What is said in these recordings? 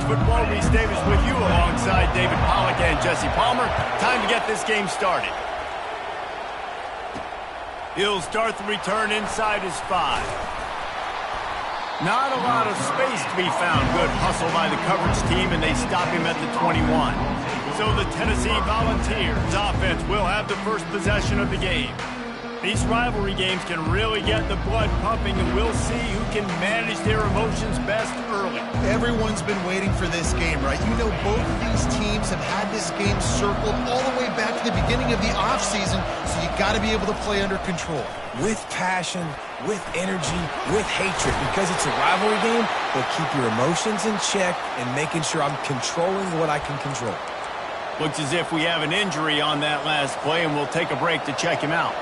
Football. Reese Davis with you alongside David Pollack and Jesse Palmer. Time to get this game started. He'll start the return inside his 5. Not a lot of space to be found. Good hustle by the coverage team, and they stop him at the 21. So the Tennessee Volunteers offense will have the first possession of the game. These rivalry games can really get the blood pumping, and we'll see who can manage their emotions best early. Everyone's been waiting for this game, right? You know, both of these teams have had this game circled all the way back to the beginning of the offseason, so you got to be able to play under control. With passion, with energy, with hatred, because it's a rivalry game, but keep your emotions in check and making sure I'm controlling what I can control. Looks as if we have an injury on that last play, and we'll take a break to check him out.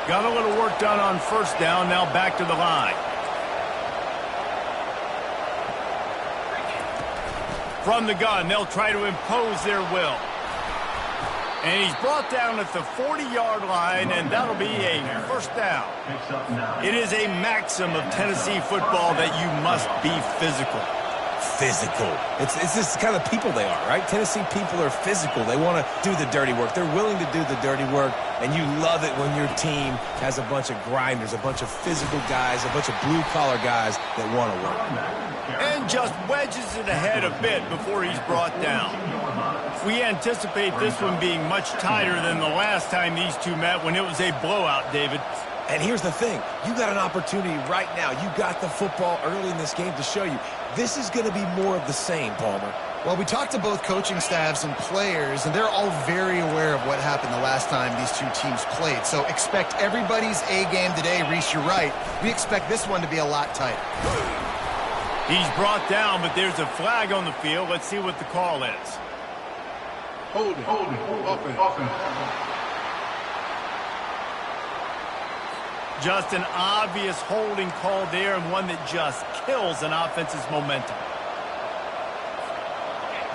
Got a little work done on first down, now back to the line. From the gun, they'll try to impose their will. And he's brought down at the 40-yard line, and that'll be a first down. It is a maxim of Tennessee football that you must be physical. Physical. It's just kind of people they are, right? Tennessee people are physical. They want to do the dirty work. They're willing to do the dirty work, and you love it when your team has a bunch of grinders, a bunch of physical guys, a bunch of blue-collar guys that want to work. And just wedges it ahead a bit before he's brought down. We anticipate this one being much tighter than the last time these two met when it was a blowout, David. And here's the thing. You got an opportunity right now. You got the football early in this game to show you. This is going to be more of the same, Palmer. Well, we talked to both coaching staffs and players, and they're all very aware of what happened the last time these two teams played. So expect everybody's A game today. Reese, you're right. We expect this one to be a lot tighter. He's brought down, but there's a flag on the field. Let's see what the call is. Holding. Offense. Just an obvious holding call there, and one that just kills an offense's momentum.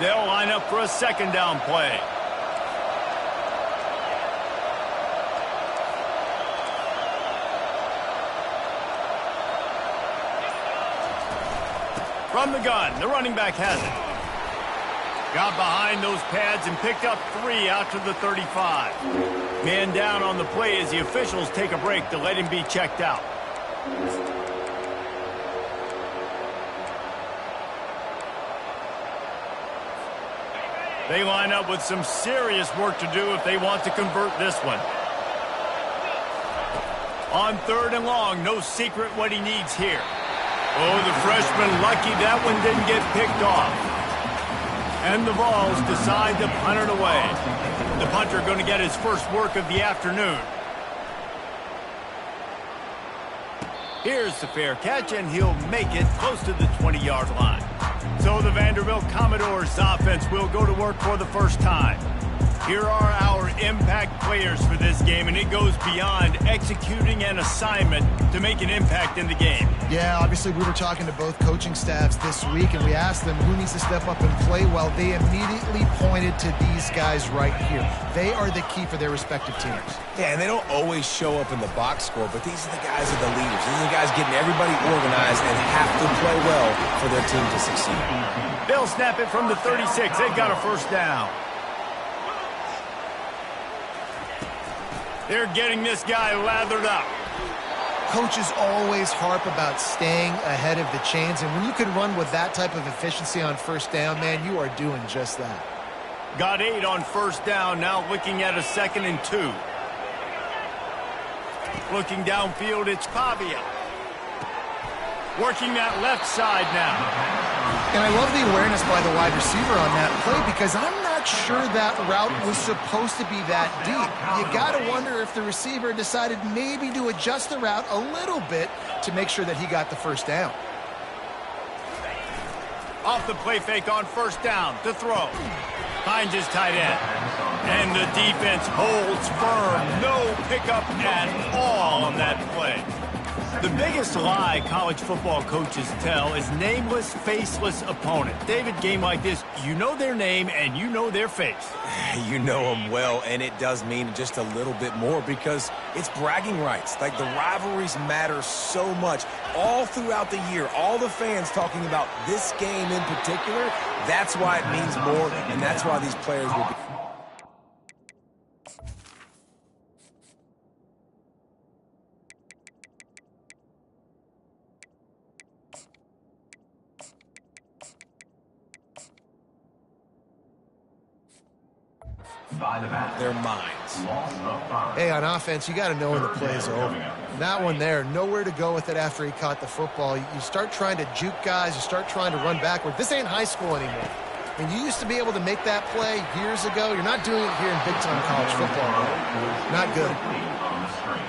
They'll line up for a second down play. From the gun, the running back has it. Got behind those pads and picked up 3 out to the 35. Man down on the play as the officials take a break to let him be checked out. They line up with some serious work to do if they want to convert this one. On 3rd and long, no secret what he needs here. Oh, the freshman lucky that one didn't get picked off. And the Vols decide to punt it away. The punter going to get his first work of the afternoon. Here's the fair catch, and he'll make it close to the 20-yard line. So the Vanderbilt Commodores offense will go to work for the first time. Here are our impact players for this game, and it goes beyond executing an assignment to make an impact in the game. Yeah, obviously we were talking to both coaching staffs this week, and we asked them who needs to step up and play well. They immediately pointed to these guys right here. They are the key for their respective teams. Yeah, and they don't always show up in the box score, but these are the guys that are the leaders. These are the guys getting everybody organized and have to play well for their team to succeed. They'll snap it from the 36. They've got a first down. They're getting this guy lathered up. Coaches always harp about staying ahead of the chains, and when you can run with that type of efficiency on first down, man, you are doing just that. Got 8 on first down, now looking at a 2nd and 2. Looking downfield, it's Pavia. Working that left side now. And I love the awareness by the wide receiver on that play, because I'm not sure that route was supposed to be that deep. You got to wonder if the receiver decided maybe to adjust the route a little bit to make sure that he got the first down. Off the play fake on first down to throw. Finds his tight end. And the defense holds firm. No pickup at all on that play. The biggest lie college football coaches tell is nameless, faceless opponent. David, game like this, you know their name and you know their face. You know them well, and it does mean just a little bit more because it's bragging rights. Like, the rivalries matter so much all throughout the year. All the fans talking about this game in particular, that's why it means more, and that's why these players will be... their minds. Hey, on offense, you got to know when the play's over. That one there, nowhere to go with it after he caught the football. You start trying to juke guys. You start trying to run backward. This ain't high school anymore. I mean, you used to be able to make that play years ago. You're not doing it here in big-time college football. Not good.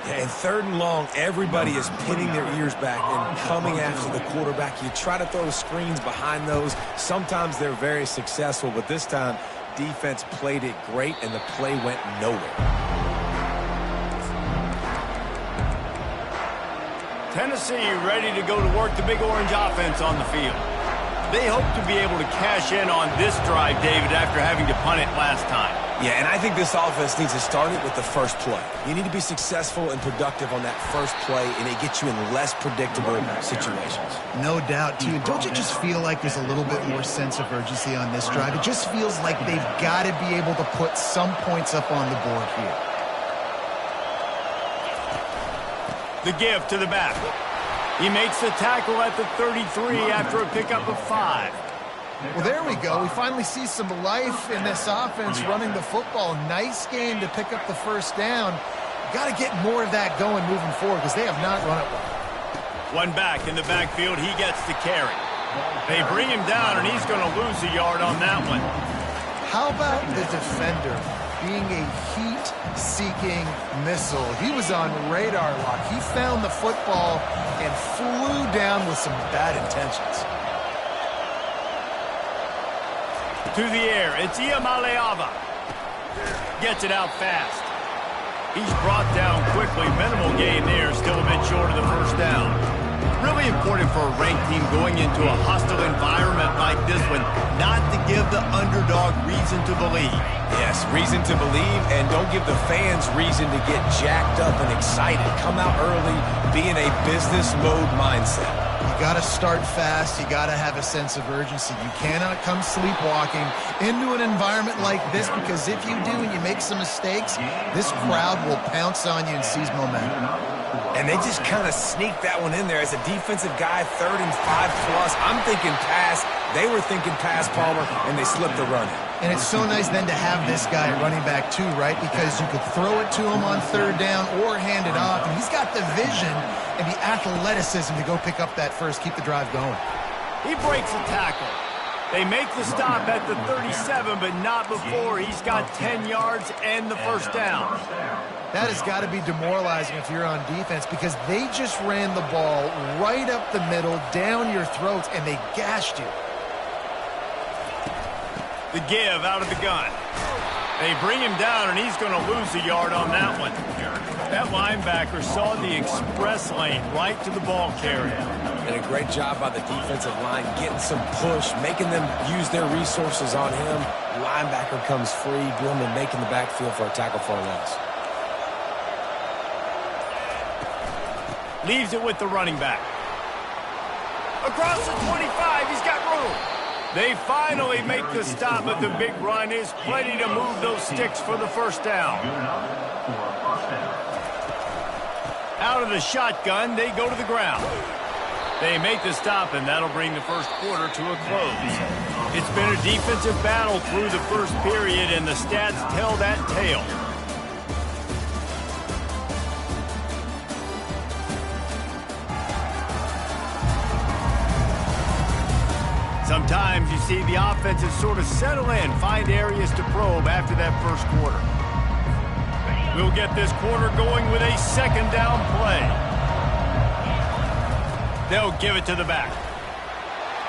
Yeah, and 3rd and long, everybody is pinning their ears back and coming after the quarterback. You try to throw screens behind those. Sometimes they're very successful, but this time, defense played it great, and the play went nowhere. Tennessee ready to go to work the Big Orange offense on the field. They hope to be able to cash in on this drive, David, after having to punt it last time. Yeah, and I think this offense needs to start it with the first play. You need to be successful and productive on that first play, and it gets you in less predictable situations. No doubt, too. Don't you just feel like there's a little bit more sense of urgency on this drive? It just feels like they've got to be able to put some points up on the board here. The give to the back. He makes the tackle at the 33 after a pickup of 5. Well, there we go. We finally see some life in this offense running the football. Nice game to pick up the first down. Got to get more of that going moving forward because they have not run it well. One back in the backfield. He gets the carry. They bring him down, and he's going to lose a yard on that one. How about the defender being a heat-seeking missile? He was on radar lock. He found the football and flew down with some bad intentions. To the air, it's Iamaleava. Gets it out fast. He's brought down quickly. Minimal gain there, still a bit short of the first down. Really important for a ranked team going into a hostile environment like this one, not to give the underdog reason to believe. Yes, reason to believe, and don't give the fans reason to get jacked up and excited. Come out early, be in a business mode mindset. You got to start fast. You got to have a sense of urgency. You cannot come sleepwalking into an environment like this because if you do and you make some mistakes, this crowd will pounce on you and seize momentum. And they just kind of sneaked that one in there. As a defensive guy, 3rd and 5+. I'm thinking pass. They were thinking pass, Palmer, and they slipped the run. And it's so nice then to have this guy running back too, right? Because you could throw it to him on 3rd down or hand it off. And he's got the vision and the athleticism to go pick up that first, keep the drive going. He breaks a tackle. They make the stop at the 37, but not before he's got 10 yards and the first down. That has got to be demoralizing if you're on defense because they just ran the ball right up the middle, down your throats, and they gashed you. The give out of the gun. They bring him down, and he's going to lose a yard on that one. That linebacker saw the express lane right to the ball carrier. And a great job by the defensive line, getting some push, making them use their resources on him. Linebacker comes free, Billman making the backfield for a tackle for a loss. Leaves it with the running back. Across the 25, he's got room. They finally make the stop, but the big run is plenty to move those sticks for the first down. Out of the shotgun, they go to the ground. They make the stop, and that'll bring the first quarter to a close. It's been a defensive battle through the first period, and the stats tell that tale. Sometimes you see the offenses sort of settle in, find areas to probe after that first quarter. We'll get this quarter going with a 2nd down play. They'll give it to the back.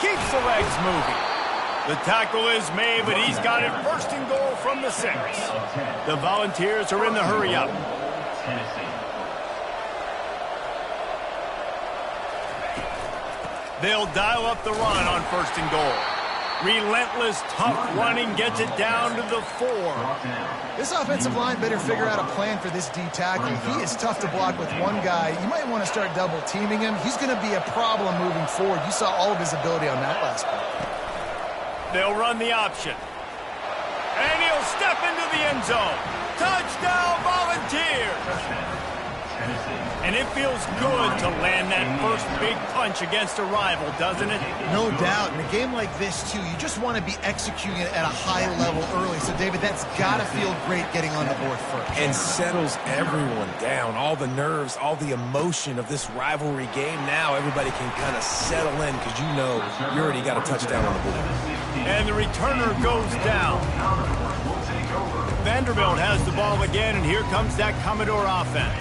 Keeps the legs moving. The tackle is made, but he's got it 1st and goal from the 6. The Volunteers are in the hurry-up. They'll dial up the run on 1st and goal. Relentless, tough running gets it down to the 4. This offensive line better figure out a plan for this D tackle. He is tough to block with one guy. You might want to start double teaming him. He's going to be a problem moving forward. You saw all of his ability on that last play. They'll run the option. And he'll step into the end zone. Touchdown, Volunteers! And it feels good to land that first big punch against a rival, doesn't it? No doubt. In a game like this, too, you just want to be executing it at a high level early. So, David, that's got to feel great getting on the board first. And settles everyone down. All the nerves, all the emotion of this rivalry game. Now everybody can kind of settle in because you know you already got a touchdown on the board. And the returner goes down. Vanderbilt has the ball again, and here comes that Commodore offense.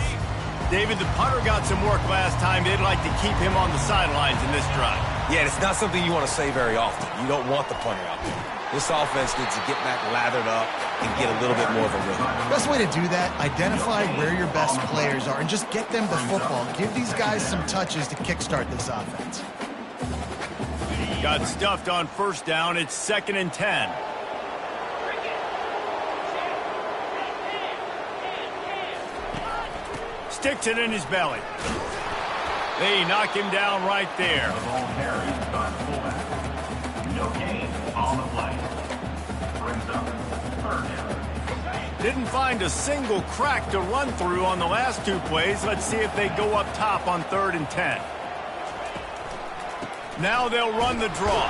David, the punter got some work last time. They'd like to keep him on the sidelines in this drive. Yeah, it's not something you want to say very often. You don't want the punter out there. This offense needs to get back lathered up and get a little bit more of a rhythm. Best way to do that, identify where your best players are and just get them the football. Give these guys some touches to kickstart this offense. Got stuffed on 1st down. It's 2nd and 10. Sticks it in his belly. They knock him down right there. The ball carried by the fullback. No gain on the play. Brings up 3rd down. Didn't find a single crack to run through on the last 2 plays. Let's see if they go up top on 3rd and 10. Now they'll run the draw.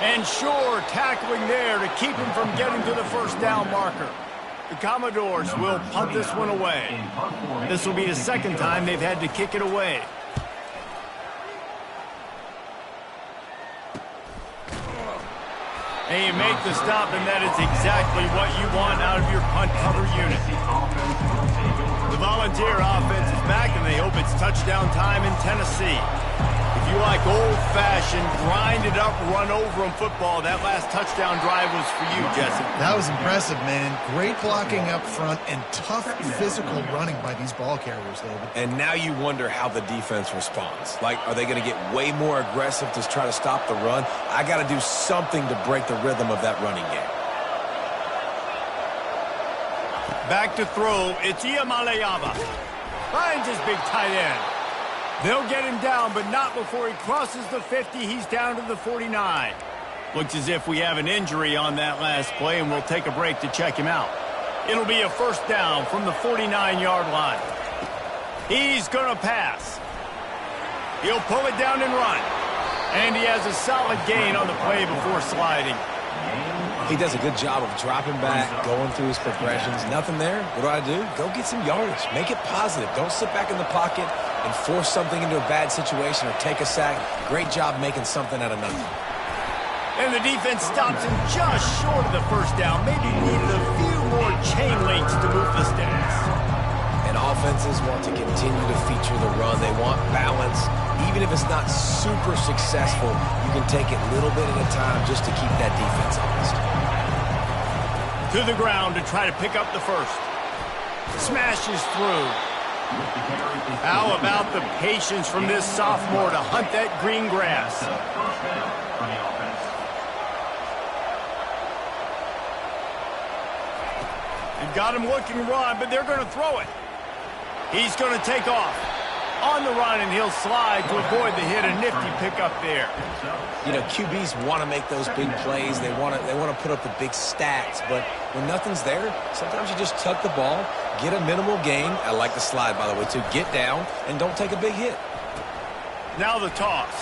And sure, tackling there to keep him from getting to the 1st down marker. The Commodores will punt this one away. This will be the 2nd time they've had to kick it away. And you make the stop, and that is exactly what you want out of your punt cover unit. The Volunteer offense is back, and they hope it's touchdown time in Tennessee. If you like old-fashioned, grind-it-up, run-over-'em football, that last touchdown drive was for you, Jesse. That was impressive, man. Great blocking up front and tough physical running by these ball carriers, David. And now you wonder how the defense responds. Like, are they going to get way more aggressive to try to stop the run? I got to do something to break the rhythm of that running game. Back to throw, it's Iamaleava. Finds his big tight end. They'll get him down, but not before he crosses the 50. He's down to the 49. Looks as if we have an injury on that last play, and we'll take a break to check him out. It'll be a 1st down from the 49-yard line. He's going to pass. He'll pull it down and run. And he has a solid gain on the play before sliding. He does a good job of dropping back, going through his progressions. Nothing there. What do? Go get some yardage. Make it positive. Don't sit back in the pocket and force something into a bad situation or take a sack. Great job making something out of nothing. And the defense stops him just short of the 1st down. Maybe needed a few more chain links to move the sticks. And offenses want to continue to feature the run. They want balance. Even if it's not super successful, you can take it little bit at a time just to keep that defense honest. To the ground to try to pick up the 1st. Smashes through. How about the patience from this sophomore to hunt that green grass? They've got him looking run, but they're going to throw it. He's going to take off. On the run, and he'll slide to avoid the hit. A nifty pickup there. You know, QBs want to make those big plays. They want to put up the big stats. But when nothing's there, sometimes you just tuck the ball, get a minimal gain. I like the slide, by the way, too. Get down and don't take a big hit. Now the toss.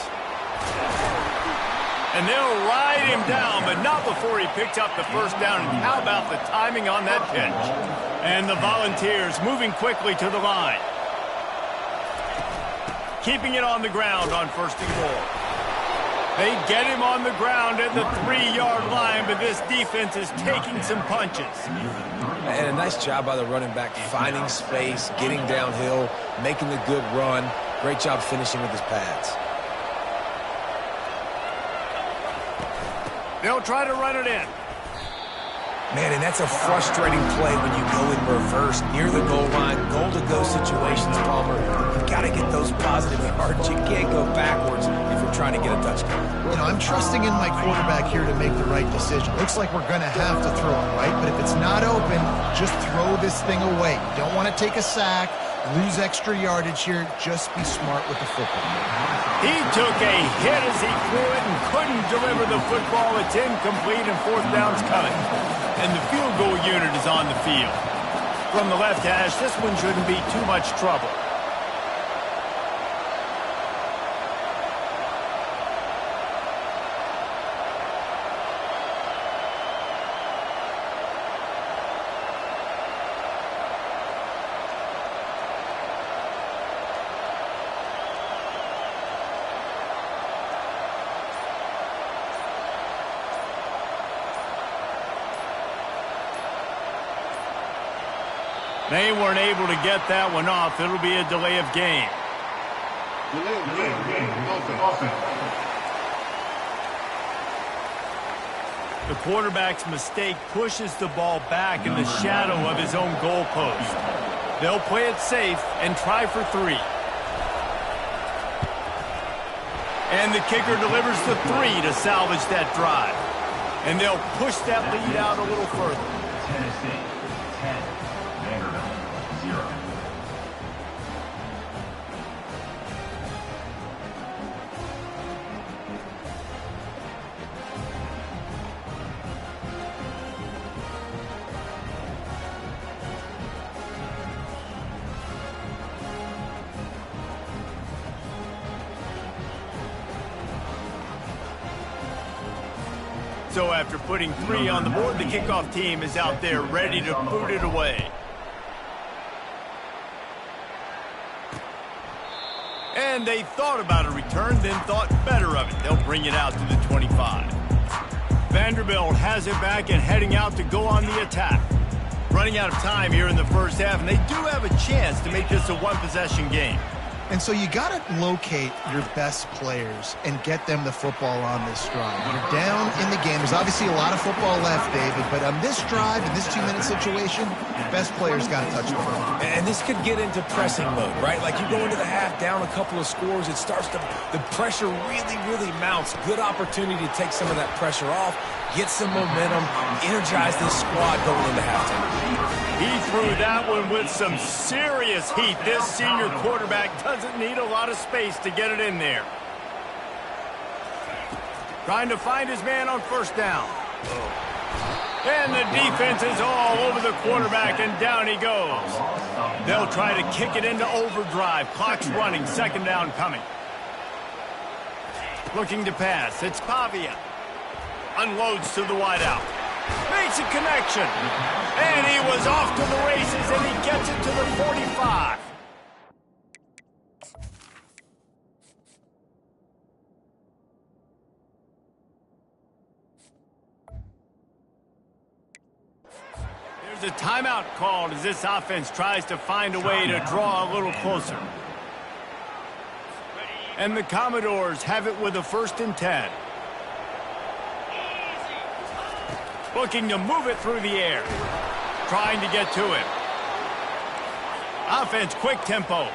And they'll ride him down, but not before he picked up the 1st down. And how about the timing on that pitch? And the Volunteers moving quickly to the line. Keeping it on the ground on 1st and goal. They get him on the ground at the 3-yard line, but this defense is taking some punches. And a nice job by the running back, finding space, getting downhill, making the good run. Great job finishing with his pads. They'll try to run it in. Man, and that's a frustrating play when you go in reverse near the goal line, goal-to-go situations, Palmer. You've got to get those positive yards. You can't go backwards if you're trying to get a touchdown. You know, I'm trusting in my quarterback here to make the right decision. Looks like we're going to have to throw it, right? But if it's not open, just throw this thing away. You don't want to take a sack, lose extra yardage here. Just be smart with the football. He took a hit as he threw it and couldn't deliver the football. It's incomplete and fourth down's coming. And the field goal unit is on the field. From the left hash, this one shouldn't be too much trouble. They weren't able to get that one off. It'll be a delay of game. Delay of game. Offense. The quarterback's mistake pushes the ball back in the shadow of his own goalpost. They'll play it safe and try for 3. And the kicker delivers the 3 to salvage that drive. And they'll push that lead out a little further. Tennessee, 10. Vanderbilt, 0. So after putting 3 on the board, the kickoff team is out there ready to boot it away. And they thought about a return, then thought better of it. They'll bring it out to the 25. Vanderbilt has it back and heading out to go on the attack. Running out of time here in the first half, and they do have a chance to make this a one-possession game. And so you got to locate your best players and get them the football on this drive. You're down in the game. There's obviously a lot of football left, David, but on this drive, in this 2-minute situation, your best players got to touch the ball. And this could get into pressing mode, right? Like you go into the half down a couple of scores, it starts to, the pressure really mounts. Good opportunity to take some of that pressure off, get some momentum, energize this squad going into halftime. He threw that one with some serious heat. This senior quarterback doesn't need a lot of space to get it in there. Trying to find his man on first down. And the defense is all over the quarterback, and down he goes. They'll try to kick it into overdrive. Clock's running, second down coming. Looking to pass. It's Pavia. Unloads to the wideout. Makes a connection. And he was off to the races, and he gets it to the 45. There's a timeout called as this offense tries to find a way to draw a little closer. And the Commodores have it with a 1st and 10. Looking to move it through the air. Trying to get to him. Offense, quick tempo.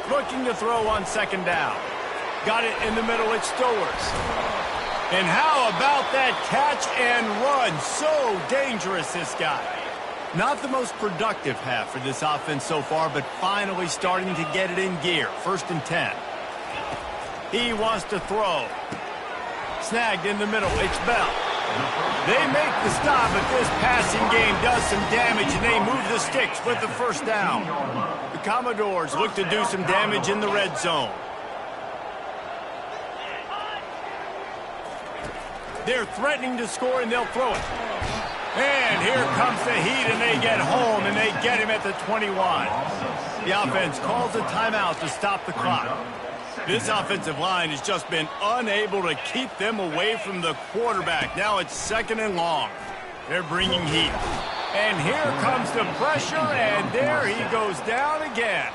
Looking to throw on second down. Got it in the middle, it's Stowers. And how about that catch and run? So dangerous, this guy. Not the most productive half for this offense so far, but finally starting to get it in gear. 1st and 10. He wants to throw. Snagged in the middle. It's Bell. They make the stop, but this passing game does some damage, and they move the sticks with the 1st down. The Commodores look to do some damage in the red zone. They're threatening to score, and they'll throw it. And here comes the heat, and they get home, and they get him at the 21. The offense calls a timeout to stop the clock. This offensive line has just been unable to keep them away from the quarterback. Now it's 2nd and long. They're bringing heat. And here comes the pressure, and there he goes down again.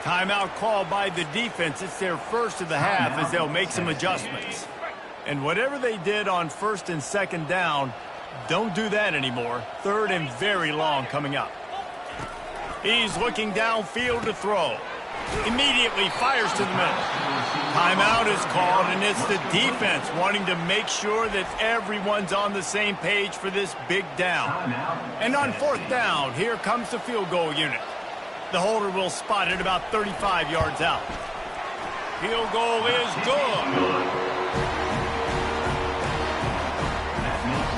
Timeout called by the defense. It's their first of the half as they'll make some adjustments. And whatever they did on first and second down, don't do that anymore. Third and very long coming up. He's looking downfield to throw. Immediately fires to the middle. Timeout is called, and it's the defense wanting to make sure that everyone's on the same page for this big down. And on fourth down, here comes the field goal unit. The holder will spot it about 35 yards out. Field goal is good.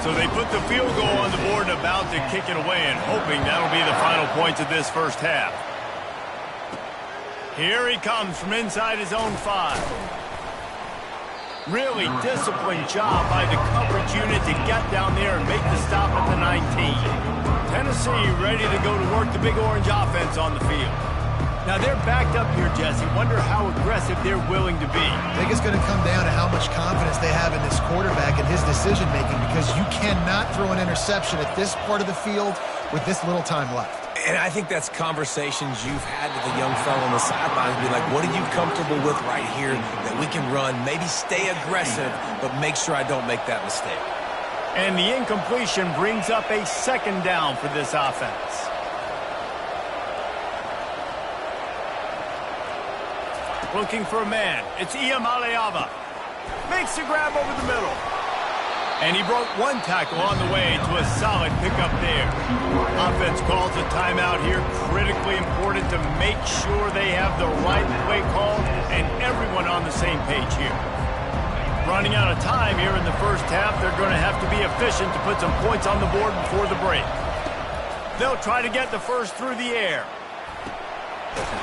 So they put the field goal on the board and about to kick it away and hoping that'll be the final points of this first half. Here he comes from inside his own 5. Really disciplined job by the coverage unit to get down there and make the stop at the 19. Tennessee ready to go to work the Big Orange offense on the field. Now they're backed up here, Jesse. Wonder how aggressive they're willing to be. I think it's going to come down to how much confidence they have in this quarterback and his decision-making, because you cannot throw an interception at this part of the field with this little time left. And I think that's conversations you've had with a young fellow on the sidelines. Be like, what are you comfortable with right here that we can run? Maybe stay aggressive, but make sure I don't make that mistake. And the incompletion brings up a second down for this offense. Looking for a man. It's Iamaleava. Makes the grab over the middle. And he broke one tackle on the way to a solid pickup there. Offense calls a timeout here. Critically important to make sure they have the right play called and everyone on the same page here. Running out of time here in the first half. They're going to have to be efficient to put some points on the board before the break. They'll try to get the first through the air.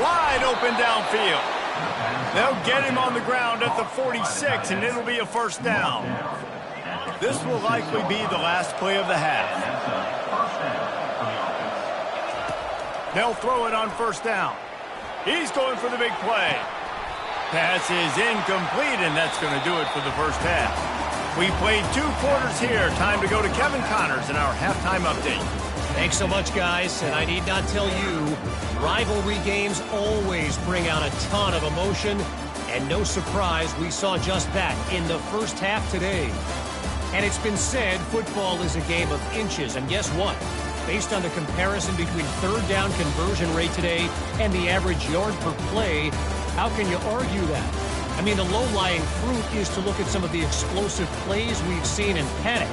Wide open downfield. They'll get him on the ground at the 46, and it'll be a first down. This will likely be the last play of the half. They'll throw it on first down. He's going for the big play. Pass is incomplete, and that's going to do it for the first half. We played 2 quarters here. Time to go to Kevin Connors in our halftime update. Thanks so much, guys. And I need not tell you, rivalry games always bring out a ton of emotion. And no surprise, we saw just that in the first half today. And it's been said football is a game of inches. And guess what? Based on the comparison between third down conversion rate today and the average yard per play, how can you argue that? I mean, the low-lying fruit is to look at some of the explosive plays we've seen and panic.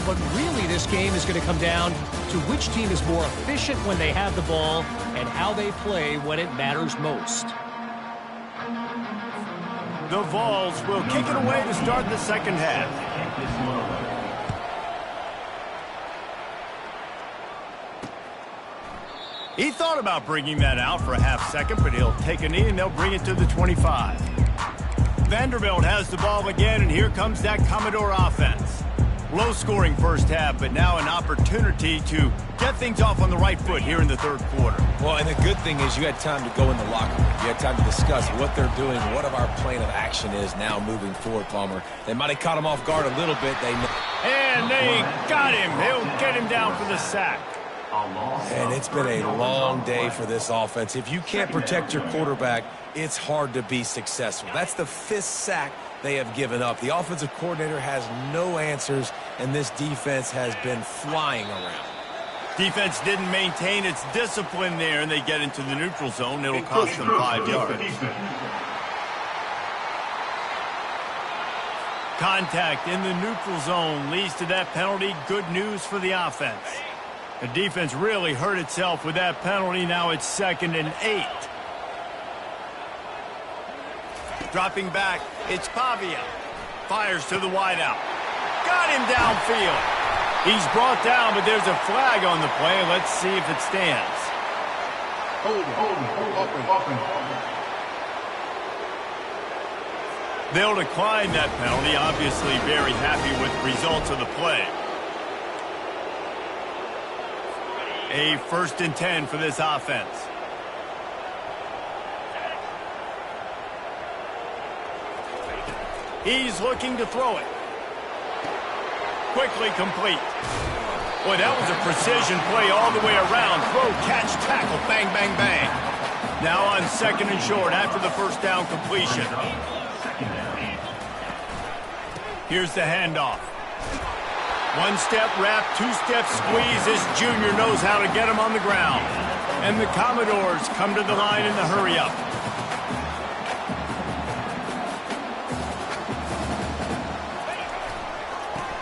But really, this game is going to come down to which team is more efficient when they have the ball and how they play when it matters most. The Vols will kick it away to start the second half. He thought about bringing that out for a half second, but he'll take a knee and they'll bring it to the 25. Vanderbilt has the ball again, and here comes that Commodore offense. Low-scoring first half, but now an opportunity to get things off on the right foot here in the third quarter. Well, and the good thing is you had time to go in the locker room. You had time to discuss what they're doing, what our plan of action is now moving forward, Palmer. They might have caught him off guard a little bit. And they got him. They'll get him down for the sack. And it's been a long day for this offense. If you can't protect your quarterback, it's hard to be successful. That's the 5th sack they have given up. The offensive coordinator has no answers, and this defense has been flying around. Defense didn't maintain its discipline there, and they get into the neutral zone. It'll cost them 5 yards. Contact in the neutral zone leads to that penalty. Good news for the offense. The defense really hurt itself with that penalty. Now it's 2nd and 8. Dropping back, it's Pavia. Fires to the wideout. Got him downfield. He's brought down, but there's a flag on the play. Let's see if it stands. They'll decline that penalty. Obviously very happy with the results of the play. A 1st and 10 for this offense. He's looking to throw it. Quickly complete. Boy, that was a precision play all the way around. Throw, catch, tackle, bang, bang, bang. Now on 2nd and short after the first down completion. Here's the handoff. One-step wrap, two-step squeeze. This junior knows how to get him on the ground. And the Commodores come to the line in the hurry-up.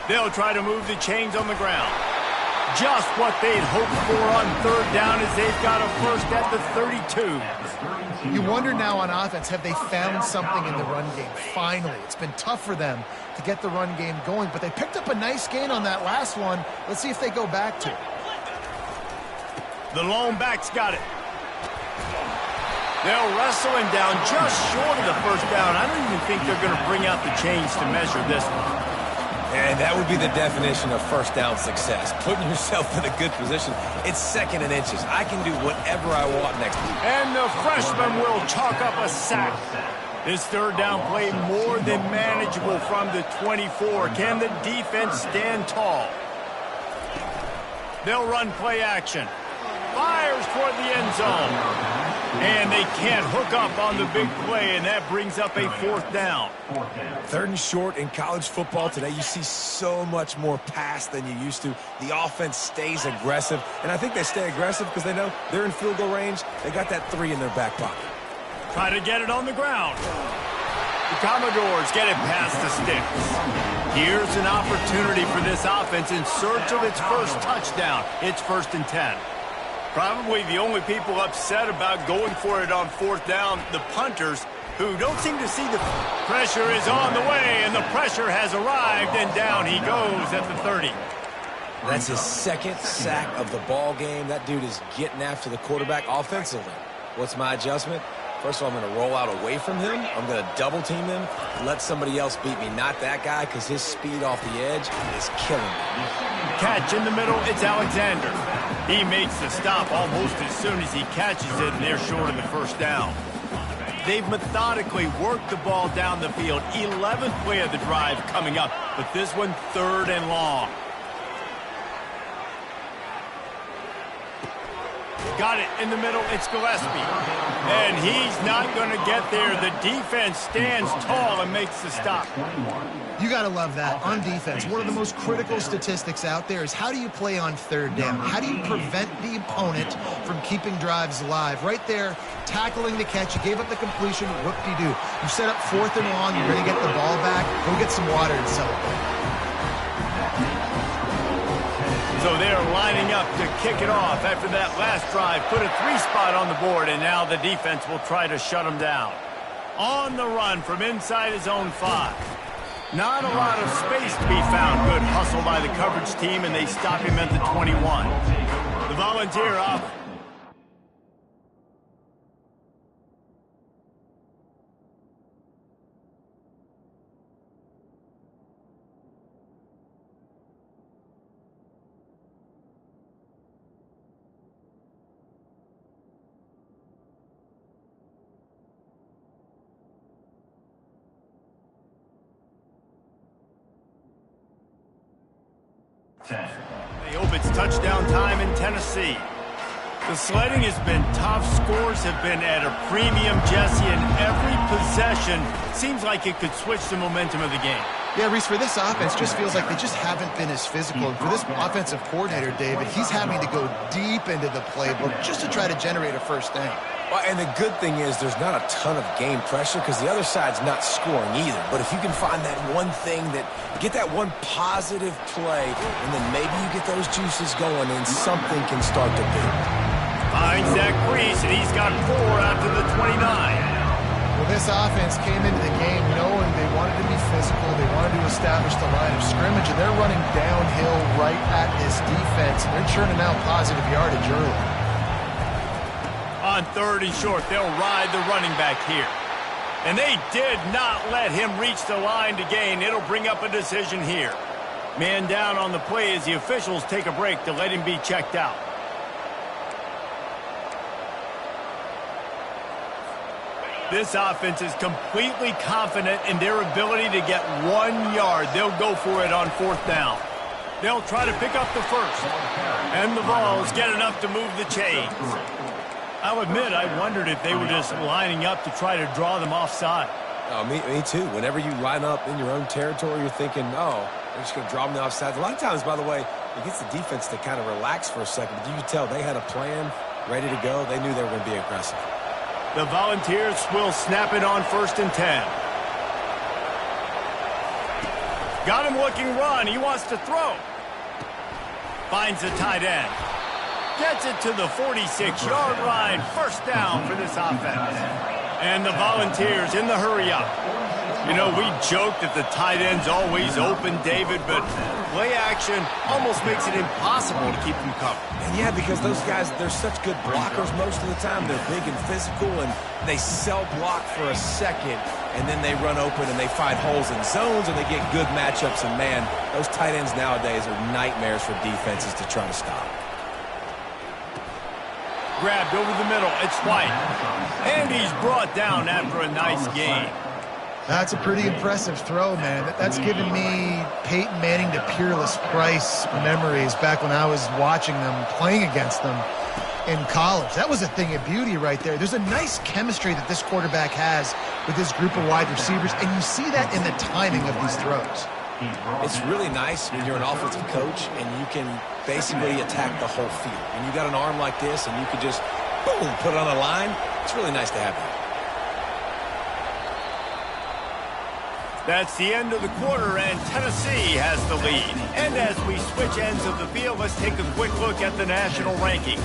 They'll try to move the chains on the ground. Just what they'd hoped for on 3rd down as they've got a first at the 32. You wonder now on offense, have they found something in the run game? Finally, it's been tough for them to get the run game going, but they picked up a nice gain on that last one. Let's see if they go back to it. The lone back's got it. They'll wrestle him down just short of the first down. I don't even think they're going to bring out the chains to measure this one. And that would be the definition of first down success. Putting yourself in a good position. It's 2nd and inches. I can do whatever I want next week. And the freshman will chalk up a sack. This 3rd down play more than manageable from the 24. Can the defense stand tall? They'll run play action. Fires toward the end zone. And they can't hook up on the big play, and that brings up a 4th down. 3rd and short in college football today, you see so much more pass than you used to. The offense stays aggressive, and I think they stay aggressive because they know they're in field goal range. They got that 3 in their back pocket. Try to get it on the ground. The Commodores get it past the sticks. Here's an opportunity for this offense in search of its first touchdown. It's 1st and 10. Probably the only people upset about going for it on 4th down, the punters, who don't seem to see the pressure is on the way, and the pressure has arrived, and down he goes at the 30. That's his 2nd sack of the ball game. That dude is getting after the quarterback offensively. What's my adjustment? First of all, I'm going to roll out away from him. I'm going to double team him, let somebody else beat me, not that guy, because his speed off the edge is killing me. Catch in the middle, it's Alexander. He makes the stop almost as soon as he catches it, and they're short of the first down. They've methodically worked the ball down the field. 11th play of the drive coming up, but this one 3rd and long. Got it in the middle, it's Gillespie. And he's not going to get there. The defense stands tall and makes the stop. You got to love that. On defense, one of the most critical statistics out there is how do you play on 3rd down? How do you prevent the opponent from keeping drives alive? Right there, tackling the catch. You gave up the completion. Whoop-de-doo. You set up 4th and long. You're ready to get the ball back. Go get some water and celebrate. So they're lining up to kick it off after that last drive. Put a 3 spot on the board, and now the defense will try to shut them down. On the run from inside his own 5. Not a lot of space to be found. Good hustle by the coverage team, and they stop him at the 21. The Volunteer off. They hope it's touchdown time in Tennessee. The sledding has been tough. Scores have been at a premium, Jesse, and every possession seems like it could switch the momentum of the game. Yeah, Reese, for this offense, just feels like they just haven't been as physical. And for this offensive coordinator, David, he's having to go deep into the playbook just to try to generate a first down. Well, and the good thing is there's not a ton of game pressure because the other side's not scoring either. But if you can find that one thing get that one positive play, and then maybe you get those juices going and something can start to build. Finds that crease, and he's got 4 out to the 29. Well, this offense came into the game knowing they wanted to be physical. They wanted to establish the line of scrimmage, and they're running downhill right at this defense. They're churning out positive yardage early. On 3rd and short, they'll ride the running back here. And they did not let him reach the line to gain. It'll bring up a decision here. Man down on the play as the officials take a break to let him be checked out. This offense is completely confident in their ability to get 1 yard. They'll go for it on 4th down. They'll try to pick up the first. And the Vols get enough to move the chains. I'll admit I wondered if they were just lining up to try to draw them offside. Oh, me too. Whenever you line up in your own territory, you're thinking, oh, they're just going to draw them offside. A lot of times, by the way, it gets the defense to kind of relax for a second. But you can tell they had a plan ready to go. They knew they were going to be aggressive. The Volunteers will snap it on 1st and 10. Got him looking run. He wants to throw. Finds the tight end. Gets it to the 46-yard line. 1st down for this offense. And the Volunteers in the hurry-up. You know, we joke that the tight end's always open, David, but play action almost makes it impossible to keep them covered. And yeah, because those guys, they're such good blockers most of the time. They're big and physical, and they sell block for a second, and then they run open and they find holes in zones, and they get good matchups. And, man, those tight ends nowadays are nightmares for defenses to try to stop. Grabbed over the middle. It's White. And he's brought down after a nice gain. That's a pretty impressive throw, man. That's given me Peyton Manning to Peerless Price memories back when I was watching them, playing against them in college. That was a thing of beauty right there. There's a nice chemistry that this quarterback has with this group of wide receivers, and you see that in the timing of these throws. It's really nice when you're an offensive coach and you can basically attack the whole field. And you got an arm like this and you can just, boom, put it on a line. It's really nice to have that. That's the end of the quarter, and Tennessee has the lead. And as we switch ends of the field, let's take a quick look at the national rankings.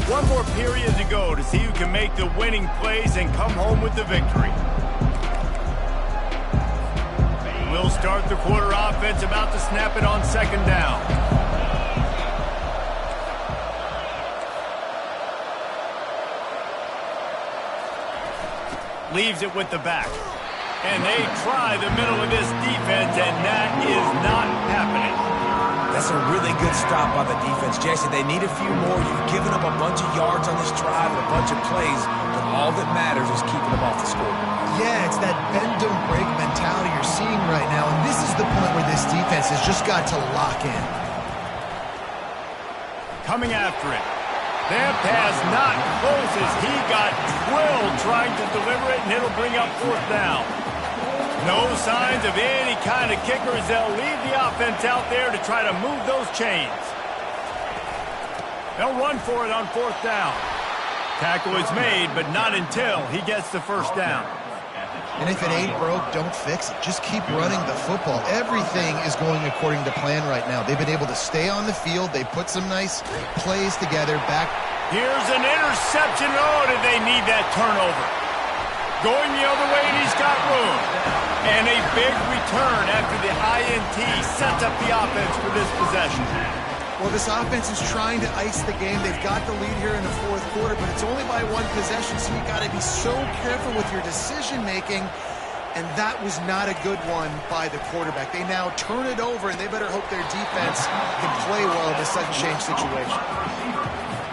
One more period to go to see who can make the winning plays and come home with the victory. We'll start the quarter offense, about to snap it on 2nd down. Leaves it with the back. And they try the middle of this defense, and that is not happening. That's a really good stop by the defense. Jesse, they need a few more. You've given up a bunch of yards on this drive and a bunch of plays, but all that matters is keeping them off the scoreboard. Yeah, it's that bend, don't break mentality you're seeing right now, and this is the point where this defense has just got to lock in. Coming after it. That pass not close as he got drilled trying to deliver it, and it'll bring up 4th down. No signs of any kind of kickers. They'll leave the offense out there to try to move those chains. They'll run for it on 4th down. Tackle is made, but not until he gets the 1st down. And if it ain't broke, don't fix it. Just keep running the football. Everything is going according to plan right now. They've been able to stay on the field. They put some nice plays together. Back. Here's an interception. Oh, did they need that turnover? Going the other way, and he's got room. And a big return after the INT sets up the offense for this possession. Well, this offense is trying to ice the game. They've got the lead here in the 4th quarter, but it's only by 1 possession, so you got to be so careful with your decision-making, and that was not a good one by the quarterback. They now turn it over, and they better hope their defense can play well in a sudden change situation.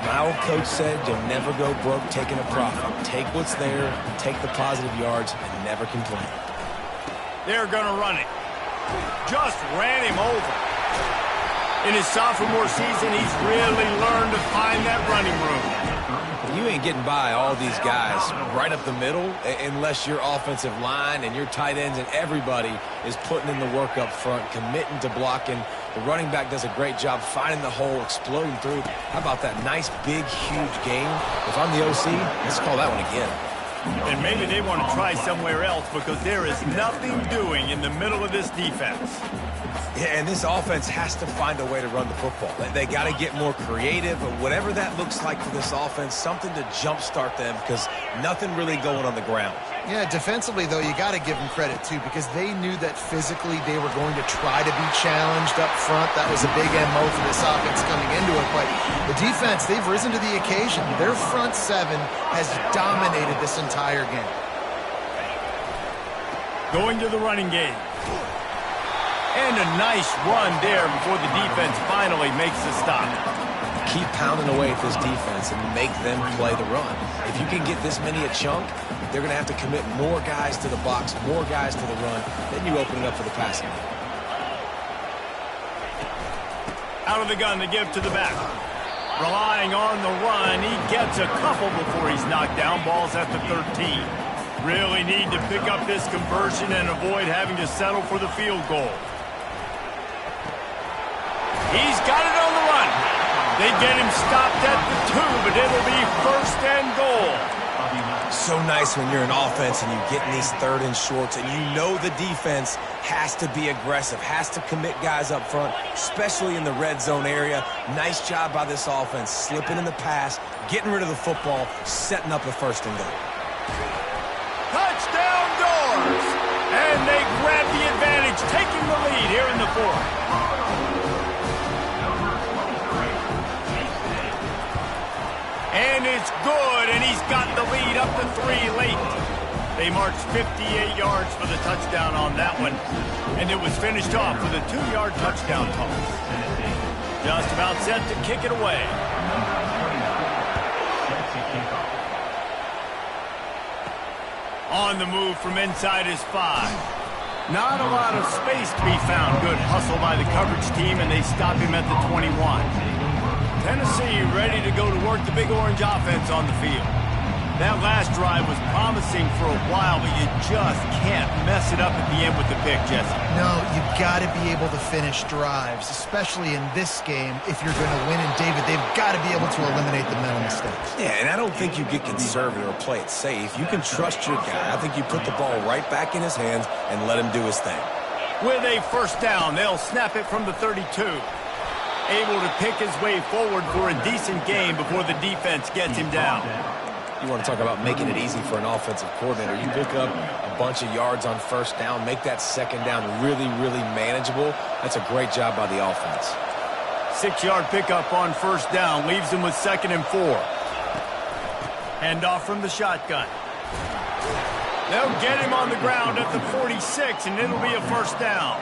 My old coach said you'll never go broke taking a profit. Take what's there, take the positive yards, and never complain. They're going to run it. Just ran him over. In his sophomore season, he's really learned to find that running room. You ain't getting by all these guys right up the middle unless your offensive line and your tight ends and everybody is putting in the work up front, committing to blocking. The running back does a great job finding the hole, exploding through. How about that nice, big, huge game? If I'm the OC, let's call that one again. And maybe they want to try somewhere else because there is nothing doing in the middle of this defense. Yeah, and this offense has to find a way to run the football. They got to get more creative, or whatever that looks like for this offense, something to jumpstart them because nothing really going on the ground. Yeah, defensively, though, you got to give them credit, too, because they knew that physically they were going to try to be challenged up front. That was a big MO for this offense coming into it. But the defense, they've risen to the occasion. Their front 7 has dominated this entire game. Going to the running game. And a nice run there before the defense finally makes the stop. Keep pounding away at this defense and make them play the run. If you can get this many a chunk, they're going to have to commit more guys to the box, more guys to the run. Then you open it up for the passing. Out of the gun to give to the back. Relying on the run, he gets a couple before he's knocked down. Ball's at the 13. Really need to pick up this conversion and avoid having to settle for the field goal. He's got it on the run. They get him stopped at the 2, but it'll be 1st and goal. So nice when you're an offense and you get in these 3rd and shorts and you know the defense has to be aggressive, has to commit guys up front, especially in the red zone area. Nice job by this offense, slipping in the pass, getting rid of the football, setting up a 1st and goal. Touchdown Doors! And they grab the advantage, taking the lead here in the 4th. And it's good, and he's got the lead up to 3 late. They marched 58 yards for the touchdown on that one, and it was finished off with a 2-yard touchdown toss. Just about set to kick it away. On the move from inside his 5. Not a lot of space to be found. Good hustle by the coverage team, and they stop him at the 21. Tennessee ready to go to work the Big Orange offense on the field. That last drive was promising for a while, but you just can't mess it up at the end with the pick, Jesse. No, you've got to be able to finish drives, especially in this game. If you're going to win, and David, they've got to be able to eliminate the mental mistakes. Yeah, and I don't think you get conservative or play it safe. You can trust your guy. I think you put the ball right back in his hands and let him do his thing. With a 1st down, they'll snap it from the 32. Able to pick his way forward for a decent game before the defense gets him down. You want to talk about making it easy for an offensive coordinator. You pick up a bunch of yards on 1st down, make that 2nd down really, really manageable. That's a great job by the offense. 6-yard pickup on 1st down, leaves him with 2nd and 4. Hand off from the shotgun. They'll get him on the ground at the 46, and it'll be a 1st down.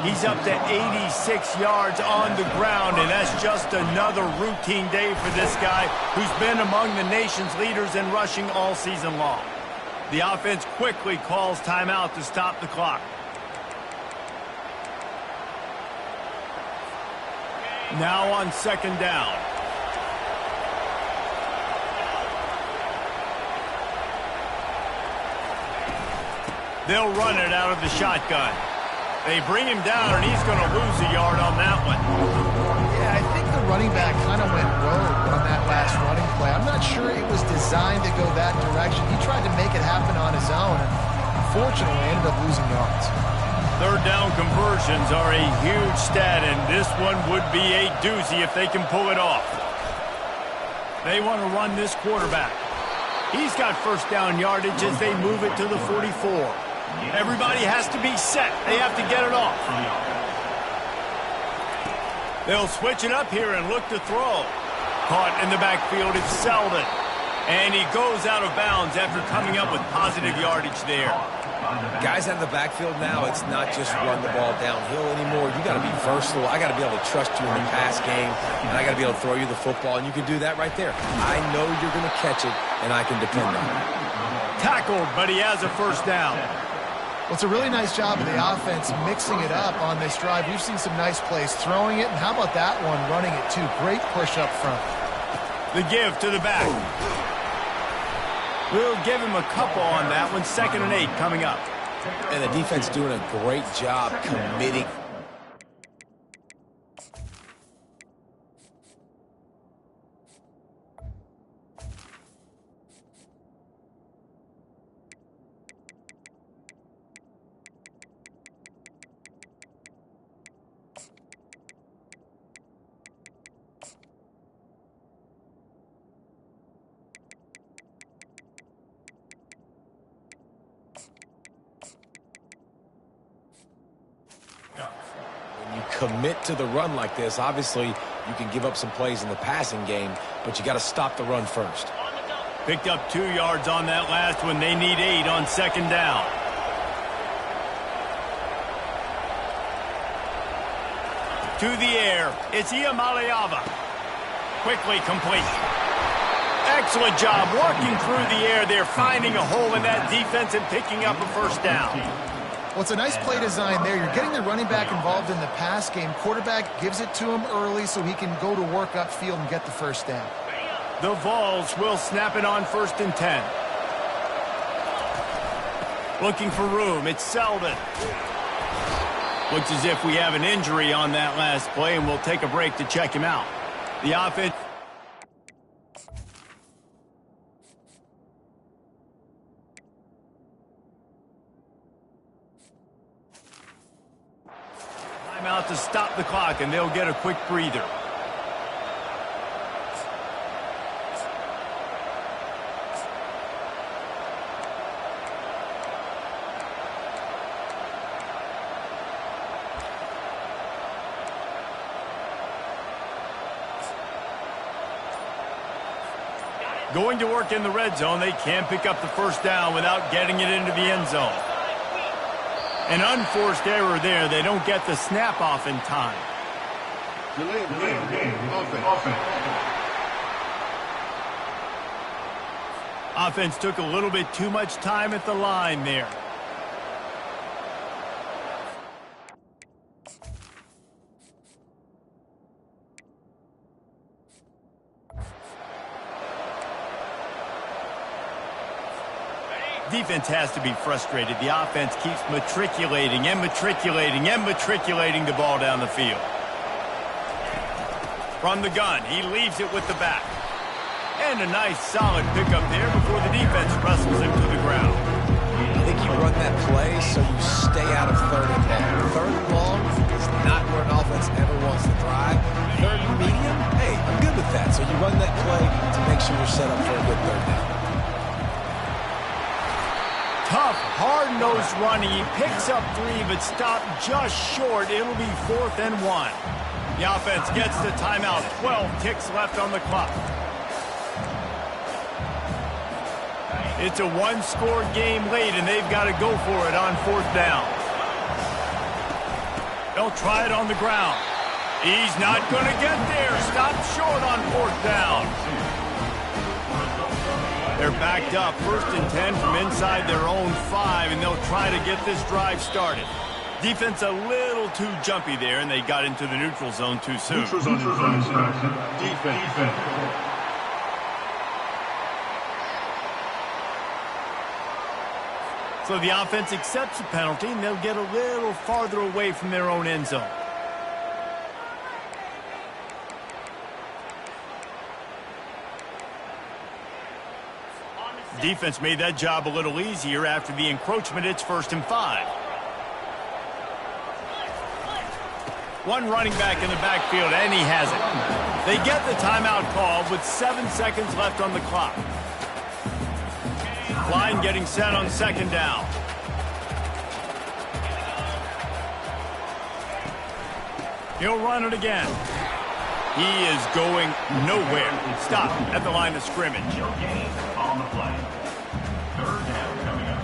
He's up to 86 yards on the ground, and that's just another routine day for this guy who's been among the nation's leaders in rushing all season long. The offense quickly calls timeout to stop the clock. Now on 2nd down. They'll run it out of the shotgun. They bring him down, and he's going to lose a yard on that one. Yeah, I think the running back kind of went rogue on that last running play. I'm not sure it was designed to go that direction. He tried to make it happen on his own, and unfortunately ended up losing yards. 3rd down conversions are a huge stat, and this one would be a doozy if they can pull it off. They want to run this quarterback. He's got 1st down yardage as they move it to the 44. Everybody has to be set. They have to get it off. They'll switch it up here and look to throw. Caught in the backfield, it's Selden. And he goes out of bounds after coming up with positive yardage there. Guys out of the backfield now, it's not just run the ball downhill anymore. You got to be versatile. I got to be able to trust you in the pass game, and I got to be able to throw you the football, and you can do that right there. I know you're going to catch it, and I can depend on it. Tackled, but he has a 1st down. Well, it's a really nice job of the offense mixing it up on this drive. We've seen some nice plays throwing it, and how about that one running it too? Great push up front. The give to the back. We'll give him a couple on that one. 2nd and 8 coming up. And the defense doing a great job committing. Commit to the run like this. Obviously, you can give up some plays in the passing game, but you got to stop the run first. Picked up 2 yards on that last one. They need 8 on 2nd down. To the air. It's Iamaleava. Quickly complete. Excellent job working through the air. They're finding a hole in that defense and picking up a 1st down. Well, it's a nice play design there. You're getting the running back involved in the pass game. Quarterback gives it to him early so he can go to work upfield and get the first down. The Vols will snap it on 1st and 10. Looking for room. It's Selden. Looks as if we have an injury on that last play, and we'll take a break to check him out. The offense. Timeout to stop the clock, and they'll get a quick breather. Going to work in the red zone. They can't pick up the first down without getting it into the end zone. An unforced error there. They don't get the snap off in time. Offense took a little bit too much time at the line there. Defense has to be frustrated. The offense keeps matriculating and matriculating and matriculating the ball down the field. From the gun, he leaves it with the back. And a nice solid pickup there before the defense wrestles him to the ground. I think you run that play so you stay out of 3rd and long. 3rd and long is not where an offense ever wants to drive. 3rd and medium, hey, I'm good with that. So you run that play to make sure you're set up for a good 3rd down. Tough, hard-nosed running. He picks up 3, but stopped just short. It'll be 4th and 1. The offense gets the timeout. 12 ticks left on the clock. It's a one-score game late, and they've got to go for it on 4th down. They'll try it on the ground. He's not going to get there. Stopped short on 4th down. They're backed up 1st and 10 from inside their own 5, and they'll try to get this drive started. Defense a little too jumpy there, and they got into the neutral zone too soon. Neutral zone defense. So the offense accepts the penalty, and they'll get a little farther away from their own end zone. Defense made that job a little easier after the encroachment. It's 1st and 5. One running back in the backfield, and he has it. They get the timeout called with 7 seconds left on the clock. Line getting set on 2nd down. He'll run it again. He is going nowhere. Stop at the line of scrimmage. No gain on the play. 3rd down coming up.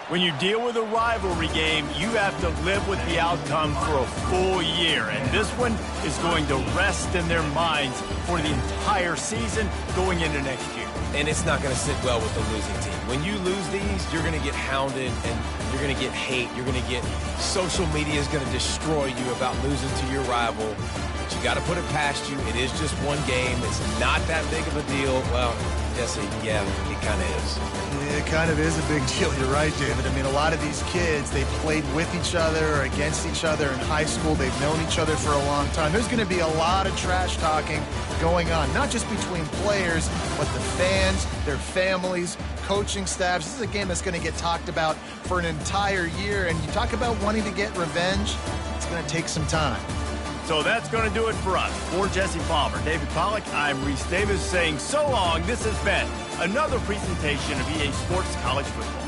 When you deal with a rivalry game, you have to live with the outcome for a full year. And this one is going to rest in their minds for the entire season going into next year. And it's not going to sit well with the losing team. When you lose these, you're going to get hounded and you're going to get hate. You're going to get social media is going to destroy you about losing to your rival. But you got to put it past you. It is just one game. It's not that big of a deal. Well, Jesse, yeah, it kind of is. It kind of is a big deal. You're right, David. I mean, a lot of these kids, they played with each other or against each other in high school. They've known each other for a long time. There's going to be a lot of trash talking going on, not just between players, but the fans, their families, coaching staffs. This is a game that's going to get talked about for an entire year. And you talk about wanting to get revenge, it's going to take some time. So that's going to do it for us. For Jesse Palmer, David Pollack, I'm Reese Davis saying so long. This has been another presentation of EA Sports College Football.